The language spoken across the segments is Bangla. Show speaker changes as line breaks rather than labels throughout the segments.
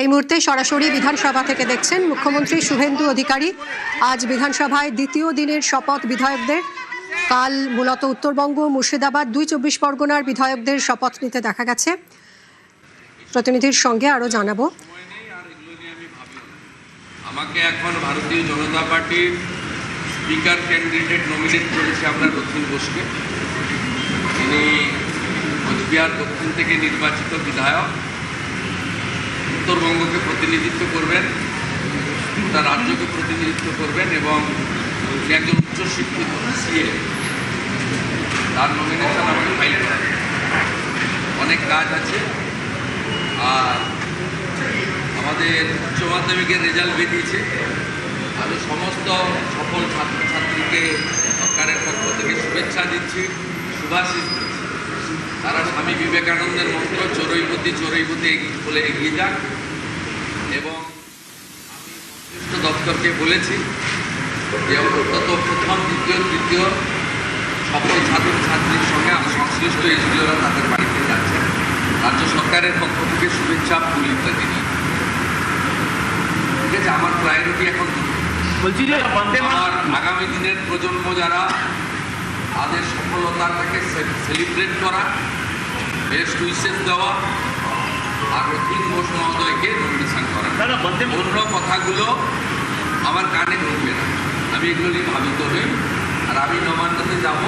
এই মুহূর্তে সরাসরি বিধানসভা থেকে দেখছেন মুখ্যমন্ত্রী শুভেন্দু অধিকারী। আজ বিধানসভায় দ্বিতীয় দিনের শপথ বিধায়কদের। কাল মূলত উত্তরবঙ্গ, মুর্শিদাবাদ, ২ পরগনার বিধায়কদের শপথ নিতে দেখা গেছে। প্রতিনিধির সঙ্গে আরো জানাবো।
আমাকে এখন ভারতীয় জনতা পার্টির স্পিকার ক্যান্ডিডেট নমিনেট করেছে আমরা রথীন বোসকে। তিনি কোচবিহার দক্ষিণ থেকে নির্বাচিত বিধায়ক, উত্তরবঙ্গকে প্রতিনিধিত্ব করবেন, গোটা রাজ্যকে প্রতিনিধিত্ব করবেন এবং একজন উচ্চশিক্ষিত সিএ। তার নমিনেশন আমাকে ফাইল করা, অনেক কাজ আছে। আর আমাদের উচ্চ মাধ্যমিকের রেজাল্ট বেরিয়েছে। আমি সমস্ত সফল ছাত্রছাত্রীকে সরকারের পক্ষ থেকে শুভেচ্ছা দিচ্ছি, শুভাশিস দিচ্ছি। তারা স্বামী বিবেকানন্দের মন্ত্র চরৈবতী চরৈবতী বলে এগিয়ে যাক। এবং আমি সংশ্লিষ্ট দপ্তরকে বলেছি যে অন্তত প্রথম, দ্বিতীয়, তৃতীয় সফল ছাত্রছাত্রীর সঙ্গে আমার সংশ্লিষ্ট এসডিওরা তাদের বাড়িতে যাচ্ছেন। রাজ্য সরকারের পক্ষ থেকে শুভেচ্ছা ফুল ইত্যাদি নিয়ে। ঠিক আছে, আমার প্রায়োরিটি এখন বলছি যে আমার আগামী দিনের প্রজন্ম যারা, তাদের সফলতাটাকে সেলিব্রেট করা, বেস্ট উইশেস দেওয়া আর রথীন ঘোষ মহোদয়কে নমিনেশন করা। অন্য কথাগুলো আমার কানে ঢুকবে না, আমি এগুলো নিয়ে ভাবিত হই। আর আমি নবান্নতে যাব,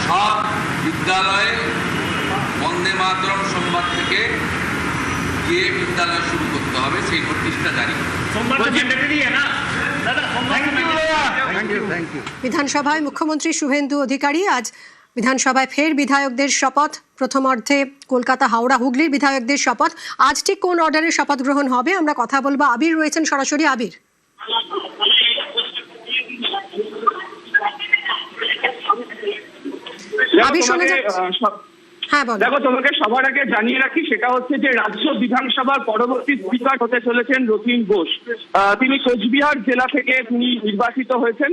সব বিদ্যালয়ে বন্দে মাতরম সোমবার থেকে গিয়ে বিদ্যালয় শুরু করতে হবে, সেই নোটিশটা জারি করতে।
বিধানসভায় মুখ্যমন্ত্রী শুভেন্দু অধিকারী আজ বিধানসভায় ফের বিধায়কদের শপথ। প্রথম অর্ধে কলকাতা, হাওড়া, হুগলির বিধায়কদের শপথ। আজ ঠিক কোন অর্ডারে শপথ গ্রহণ হবে আমরা কথা বলবো। আবির রয়েছেন সরাসরি। আবির, আবির শোনা যাচ্ছে? হ্যাঁ বলো।
দেখো, তোমাকে সবার আগে জানিয়ে রাখি, সেটা হচ্ছে যে রাজ্য বিধানসভার পরবর্তী স্পিকার হতে চলেছেন রথীন ঘোষ। তিনি কোচবিহার জেলা থেকে তিনি নির্বাচিত হয়েছেন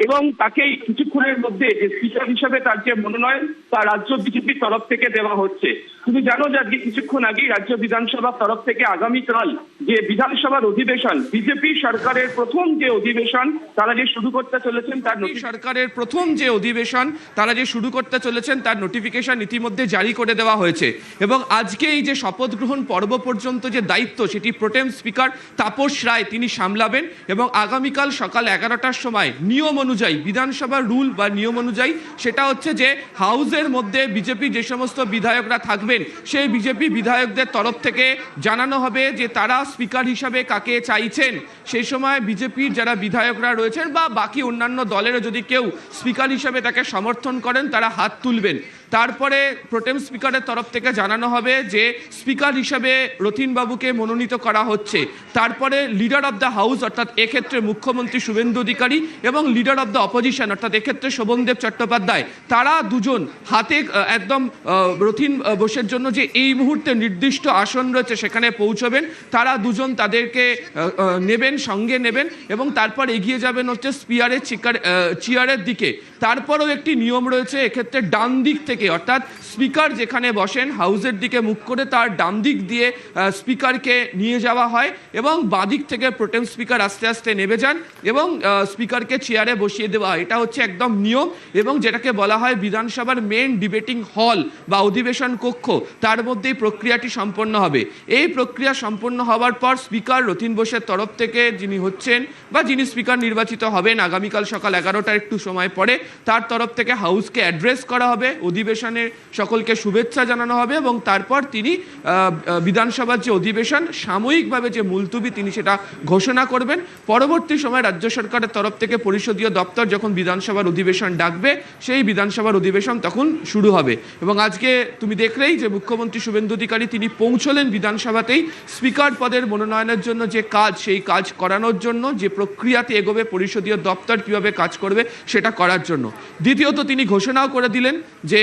এবং তাকে কিছুক্ষণের মধ্যে যে স্পিকার হিসেবে তার যে মনোনয়ন তা রাজ্য বিজেপির তরফ থেকে দেওয়া হচ্ছে। তুমি জানো যে আজকে কিছুক্ষণ আগেই রাজ্য বিধানসভার তরফ থেকে আগামীকাল যে বিধানসভার অধিবেশন, বিজেপি সরকারের প্রথম যে অধিবেশন তারা যে শুরু করতে চলেছেন তার
সরকারের প্রথম যে অধিবেশন তারা যে শুরু করতে চলেছেন তার নোটিফিকেশন ইতিমধ্যে জারি করে দেওয়া হয়েছে। এবং আজকে এই যে শপথ গ্রহণ পর্ব পর্যন্ত যে দায়িত্ব, সেটি প্রোটেম স্পিকার তাপস রায় তিনি সামলাবেন। এবং আগামীকাল সকাল 11টার সময় নিয়ম অনুযায়ী, বিধানসভার রুল বা নিয়ম অনুযায়ী, সেটা হচ্ছে যে হাউসের মধ্যে বিজেপি যে সমস্ত বিধায়করা থাকবেন সেই বিজেপি বিধায়কদের তরফ থেকে জানানো হবে যে তারা স্পিকার হিসাবে কাকে চাইছেন। সেই সময় বিজেপির যারা বিধায়করা রয়েছেন বা বাকি অন্যান্য দলেরও যদি কেউ স্পিকার হিসাবে তাকে সমর্থন করেন তারা হাত তুলবেন। তারপরে প্রোটেম স্পিকারের তরফ থেকে জানানো হবে যে স্পিকার হিসাবে রথীন বাবুকে মনোনীত করা হচ্ছে। তারপরে লিডার অব দ্য হাউস অর্থাৎ এক্ষেত্রে মুখ্যমন্ত্রী শুভেন্দু অধিকারী এবং লিডার অব দ্য অপোজিশন অর্থাৎ এক্ষেত্রে শোভনদেব চট্টোপাধ্যায়, তারা দুজন হাতে একদম রথীন বোসের জন্য যে এই মুহূর্তে নির্দিষ্ট আসন রয়েছে সেখানে পৌঁছবেন। তারা দুজন তাদেরকে নেবেন, সঙ্গে নেবেন এবং তারপর এগিয়ে যাবেন হচ্ছে স্পিকারের চেয়ারের দিকে। তারপরেও একটি নিয়ম রয়েছে, এক্ষেত্রে ডান দিক থেকে অর্থাৎ স্পিকার যেখানে বসেন হাউসের দিকে মুখ করে তার ডান দিক দিয়ে স্পিকারকে নিয়ে যাওয়া হয় এবং বাঁদিক থেকে প্রোটেম স্পিকার আস্তে আস্তে নেমে যান এবং স্পিকারকে চেয়ারে বসিয়ে দেওয়া হয়। এটা হচ্ছে একদম নিয়ম এবং যেটাকে বলা হয় বিধানসভার মেন ডিবেটিং হল বা অধিবেশন কক্ষ, তার মধ্যেই প্রক্রিয়াটি সম্পন্ন হবে। এই প্রক্রিয়া সম্পন্ন হওয়ার পর স্পিকার রথীন বোসের তরফ থেকে যিনি হচ্ছেন বা যিনি স্পিকার নির্বাচিত হবেন আগামীকাল সকাল 11টার একটু সময় পরে, তার তরফ থেকে হাউসকে অ্যাড্রেস করা হবে, অধিবেশনের সকলকে শুভেচ্ছা জানানো হবে এবং তারপর তিনি বিধানসভার যে অধিবেশন সাময়িকভাবে যে মুলতুবি তিনি সেটা ঘোষণা করবেন। পরবর্তী সময় রাজ্য সরকারের তরফ থেকে পরিষদীয় দপ্তর যখন বিধানসভার অধিবেশন ডাকবে সেই বিধানসভার অধিবেশন তখন শুরু হবে। এবং আজকে তুমি দেখলেই যে মুখ্যমন্ত্রী শুভেন্দু অধিকারী তিনি পৌঁছলেন বিধানসভাতেই স্পিকার পদের মনোনয়নের জন্য যে কাজ, সেই কাজ করানোর জন্য, যে প্রক্রিয়াতে এগোবে পরিষদীয় দপ্তর কীভাবে কাজ করবে সেটা করার জন্য। দ্বিতীয়ত তিনি ঘোষণাও করে দিলেন যে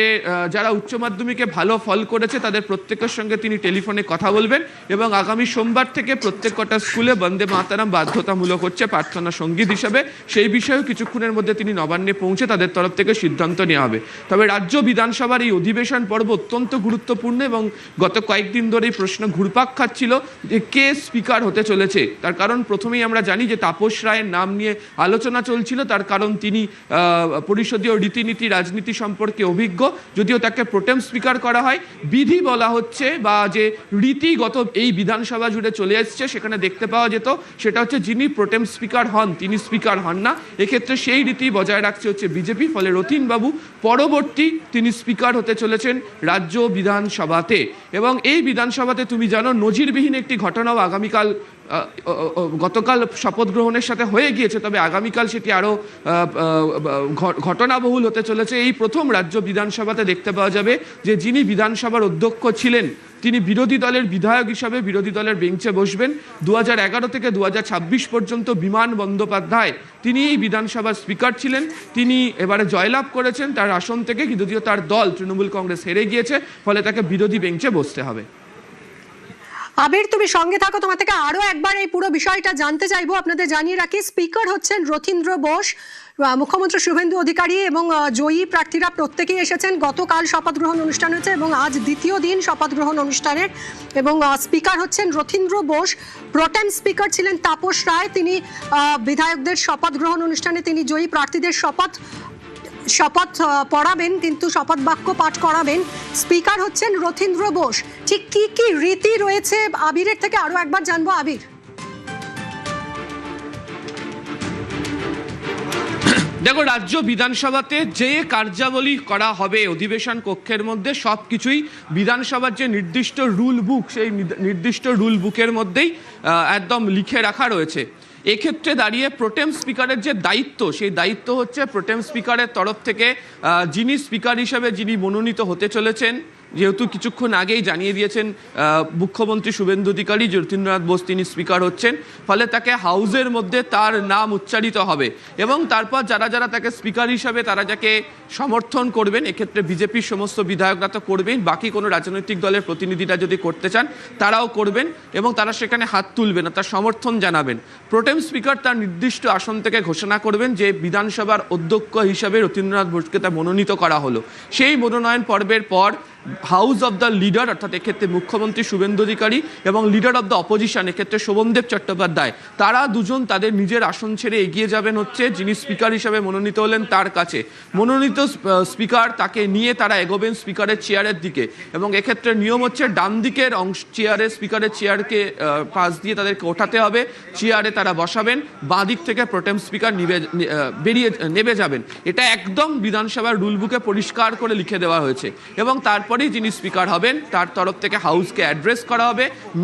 যারা উচ্চ মাধ্যমিকে ভালো ফল করেছে তাদের প্রত্যেকের সঙ্গে তিনি টেলিফোনে কথা বলবেন এবং আগামী সোমবার থেকে প্রত্যেক কটা স্কুলে বন্দে মাতরম বাধ্যতামূলক হচ্ছে প্রার্থনা সঙ্গীত হিসাবে। সেই বিষয়েও কিছুক্ষণের মধ্যে তিনি নবান্নে পৌঁছে তাদের তরফ থেকে সিদ্ধান্ত নেওয়া হবে। তবে রাজ্য বিধানসভার এই অধিবেশন পর্ব অত্যন্ত গুরুত্বপূর্ণ এবং গত কয়েকদিন ধরে এই প্রশ্ন ঘুরপাক খাচ্ছিল যে কে স্পিকার হতে চলেছে। তার কারণ প্রথমেই আমরা জানি যে তাপস রায়ের নাম নিয়ে আলোচনা চলছিল, তার কারণ তিনি পরিষদীয় রীতিনীতি রাজনীতি সম্পর্কে অভিজ্ঞ। যদিও তাকে প্রোটেম স্পিকার করা হয়, বিধি বলা হচ্ছে বা যে রীতিগত এই বিধানসভা জুড়ে চলে এসছে সেখানে দেখতে পাওয়া যেত সেটা হচ্ছে যিনি প্রোটেম স্পিকার হন তিনি স্পিকার হন না। এক্ষেত্রে সেই রীতি বজায় রাখছে হচ্ছে বিজেপি। ফলে রতিন বাবু পরবর্তী তিনি স্পিকার হতে চলেছেন রাজ্য বিধানসভাতে। এবং এই বিধানসভাতে তুমি জানো নজিরবিহীন একটি ঘটনাও আগামীকাল গতকাল শপথ গ্রহণের সাথে হয়ে গিয়েছে, তবে আগামীকাল সেটি আরও ঘটনাবহুল হতে চলেছে। এই প্রথম রাজ্য বিধানসভাতে দেখতে পাওয়া যাবে যে যিনি বিধানসভার অধ্যক্ষ ছিলেন তিনি বিরোধী দলের বিধায়ক হিসাবে বিরোধী দলের বেঞ্চে বসবেন। 2011 থেকে 2026 পর্যন্ত বিমান বন্দ্যোপাধ্যায় তিনি এই বিধানসভার স্পিকার ছিলেন। তিনি এবারে জয়লাভ করেছেন তার আসন থেকে, যদিও তার দল তৃণমূল কংগ্রেস হেরে গিয়েছে, ফলে তাকে বিরোধী বেঞ্চে বসতে হবে।
আবির, তুমি সঙ্গে থাকো, তোমার থেকে আরো একবার এই পুরো বিষয়টা জানতে চাইবো। আপনাদের জানিয়ে রাখি স্পিকার হচ্ছেন রথীন্দ্র বোস। মুখ্যমন্ত্রী শুভেন্দু অধিকারী এবং জয়ী প্রার্থীরা প্রত্যেকেই এসেছেন। গতকাল শপথ গ্রহণ অনুষ্ঠান হয়েছে এবং আজ দ্বিতীয় দিন শপথ গ্রহণ অনুষ্ঠানের। এবং স্পিকার হচ্ছেন রথীন্দ্র বোস। প্রোটেম স্পিকার ছিলেন তাপস রায়। তিনি বিধায়কদের শপথ গ্রহণ অনুষ্ঠানে তিনি জয়ী প্রার্থীদের শপথ পড়াবেন, কিন্তু শপথ বাক্য পাঠ করাবেন। স্পিকার হচ্ছেন রথীন্দ্র বোস। ঠিক কি কি রীতি রয়েছে আবিরের থেকে আরো একবার জানবো। আবির,
দেখো, রাজ্য বিধানসভাতে যে কার্যাবলী করা হবে অধিবেশন কক্ষের মধ্যে সবকিছুই বিধানসভার যে নির্দিষ্ট রুল বুক সেই নির্দিষ্ট রুল বুকের মধ্যেই একদম লিখে রাখা রয়েছে। এক্ষেত্রে দাঁড়িয়ে প্রোটেম স্পিকারের যে দায়িত্ব সেই দায়িত্ব হচ্ছে প্রোটেম স্পিকারের তরফ থেকে যিনি স্পিকার হিসেবে যিনি মনোনীত হতে চলেছেন, যেহেতু কিছুক্ষণ আগেই জানিয়ে দিয়েছেন মুখ্যমন্ত্রী শুভেন্দু অধিকারী যতীন্দ্রনাথ বোস তিনি স্পিকার হচ্ছেন, ফলে তাকে হাউসের মধ্যে তার নাম উচ্চারিত হবে এবং তারপর যারা যারা তাকে স্পিকার হিসাবে তারা যাকে সমর্থন করবেন, এক্ষেত্রে বিজেপির সমস্ত বিধায়করা তো করবেন, বাকি কোনো রাজনৈতিক দলের প্রতিনিধিরা যদি করতে চান তারাও করবেন এবং তারা সেখানে হাত তুলবেন, তার সমর্থন জানাবেন। প্রোটেম স্পিকার তার নির্দিষ্ট আসন থেকে ঘোষণা করবেন যে বিধানসভার অধ্যক্ষ হিসাবে রতীন্দ্রনাথ বোসকে তা মনোনীত করা হলো। সেই মনোনয়ন পর্বের পর হাউস অব দ্য লিডার অর্থাৎ এক্ষেত্রে মুখ্যমন্ত্রী শুভেন্দু অধিকারী এবং লিডার অব দ্য অপোজিশন এক্ষেত্রে শোভনদেব চট্টোপাধ্যায় তারা দুজন তাদের নিজের আসন ছেড়ে এগিয়ে যাবেন হচ্ছে যিনি স্পিকার হিসাবে মনোনীত হলেন তার কাছে। মনোনীত স্পিকার তাকে নিয়ে তারা এগোবেন স্পিকারের চেয়ারের দিকে এবং এক্ষেত্রে নিয়ম হচ্ছে ডান দিকের স্পিকারের চেয়ারকে পাশ দিয়ে তাদেরকে ওঠাতে হবে, চেয়ারে তারা বসাবেন, বাঁ দিক থেকে প্রোটেম স্পিকার নেমে যাবেন। এটা একদম বিধানসভার রুল বুকে পরিষ্কার করে লিখে দেওয়া হয়েছে এবং তারপরেই যিনি স্পিকার হবেন তার তরফ থেকে হাউসকে অ্যাড্রেস করা হবে।